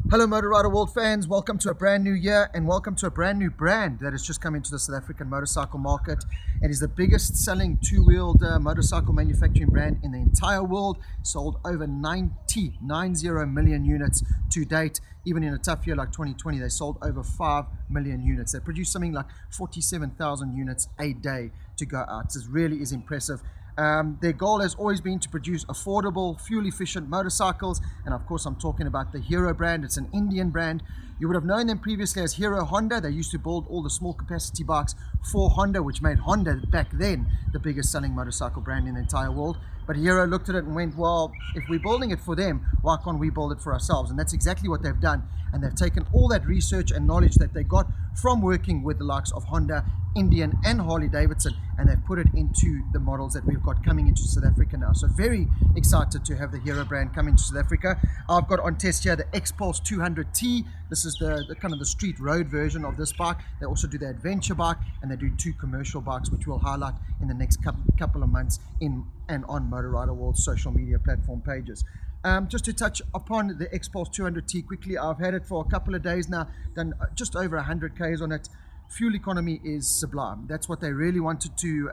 Hello Motorrider World fans, welcome to a brand new year and welcome to a brand new brand that has just come into the South African motorcycle market. It is the biggest selling two-wheeled motorcycle manufacturing brand in the entire world, sold over 90 million units to date. Even in a tough year like 2020, they sold over 5 million units. They produce something like 47,000 units a day to go out. This really is impressive. Their goal has always been to produce affordable, fuel-efficient motorcycles, and of course I'm talking about the Hero brand. It's an Indian brand. You would have known them previously as Hero Honda. They used to build all the small capacity bikes for Honda, which made Honda back then the biggest selling motorcycle brand in the entire world. But Hero looked at it and went, well, if we're building it for them, why can't we build it for ourselves? And that's exactly what they've done. And they've taken all that research and knowledge that they got from working with the likes of Honda, Indian and Harley Davidson, and they've put it into the models that we've got coming into South Africa now. So very excited to have the Hero brand come into South Africa. I've got on test here the X-Pulse 200T. This is the kind of the street road version of this bike. They also do the adventure bike, and they do two commercial bikes, which we'll highlight in the next couple of months in and on Motorrider World's social media platform pages. Just to touch upon the X-Pulse 200T quickly, I've had it for a couple of days now, done just over 100 Ks on it. Fuel economy is sublime. That's what they really wanted to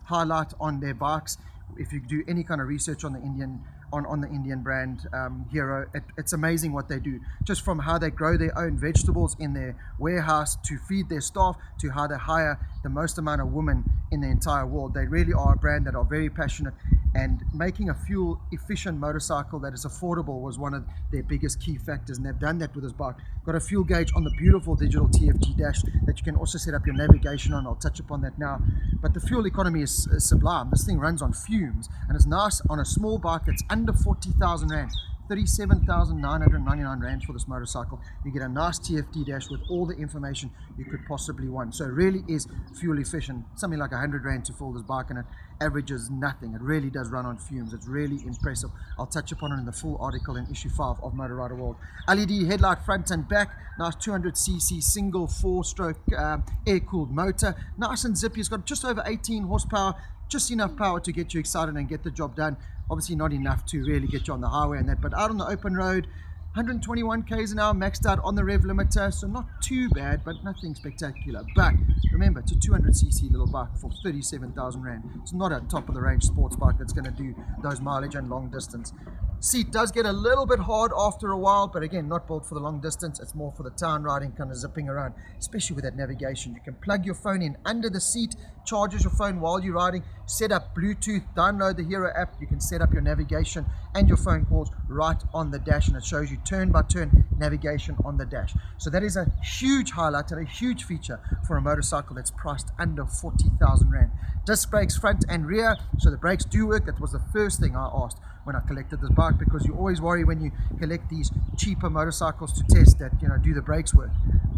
highlight on their bikes. If you do any kind of research on the Indian brand Hero, it's amazing what they do. Just from how they grow their own vegetables in their warehouse to feed their staff, to how they hire the most amount of women in the entire world. They really are a brand that are very passionate, and making a fuel efficient motorcycle that is affordable was one of their biggest key factors, and they've done that with this bike. Got a fuel gauge on the beautiful digital TFT dash that you can also set up your navigation on. I'll touch upon that now. But the fuel economy is sublime. This thing runs on fumes, and it's nice on a small bike that's under 40,000 Rand. 37,999 Rand for this motorcycle. You get a nice TFT dash with all the information you could possibly want. So it really is fuel efficient. Something like 100 Rand to fill this bike, and it averages nothing. It really does run on fumes. It's really impressive. I'll touch upon it in the full article in issue 5 of Motorrider World. LED headlight front and back. Nice 200cc single 4-stroke air-cooled motor. Nice and zippy. It's got just over 18 horsepower. Just enough power to get you excited and get the job done. Obviously not enough to really get you on the highway and that, but out on the open road, 121 k's an hour maxed out on the rev limiter, so not too bad, but nothing spectacular. But remember, it's a 200cc little bike for 37,000 Rand. It's not a top of the range sports bike that's going to do those mileage and long distance. Seat does get a little bit hard after a while, but again, not built for the long distance. It's more for the town riding, kind of zipping around, especially with that navigation. You can plug your phone in under the seat, charges your phone while you're riding, set up Bluetooth, download the Hero app. You can set up your navigation and your phone calls right on the dash, and it shows you turn by turn navigation on the dash. So that is a huge highlight and a huge feature for a motorcycle that's priced under 40,000 Rand. Disc brakes front and rear, so the brakes do work. That was the first thing I asked when I collected this bike, because you always worry when you collect these cheaper motorcycles to test that, do the brakes work.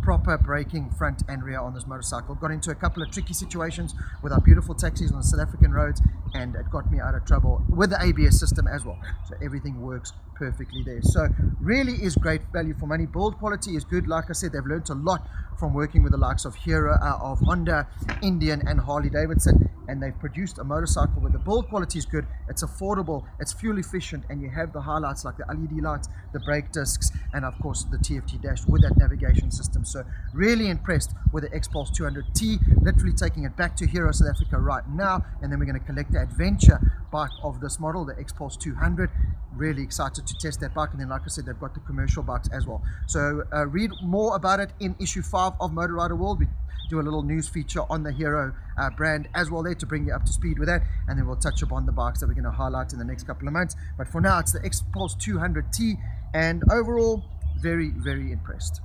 Proper braking front and rear on this motorcycle. Got into a couple of tricky situations with our beautiful taxis on the South African roads, and it got me out of trouble with the ABS system as well. So everything works perfectly there. So really is great value for money. Build quality is good. Like I said, they've learned a lot from working with the likes of Hero, of Honda, Indian and Harley Davidson, and they've produced a motorcycle where the build quality is good, it's affordable, it's fuel efficient, and you have the highlights like the LED lights, the brake discs, and of course the TFT dash with that navigation system. So really impressed with the X-Pulse 200T, literally taking it back to Hero South Africa right now, and then we're going to collect the adventure bike of this model, the X-Pulse 200. Really excited to test that bike, and then like I said, they've got the commercial bikes as well. So read more about it in issue 5 of Motorrider World. We do a little news feature on the Hero brand as well there to bring you up to speed with that, and then we'll touch upon the bikes that we're going to highlight in the next couple of months. But for now, it's the X-Pulse 200T, and overall very, very impressed.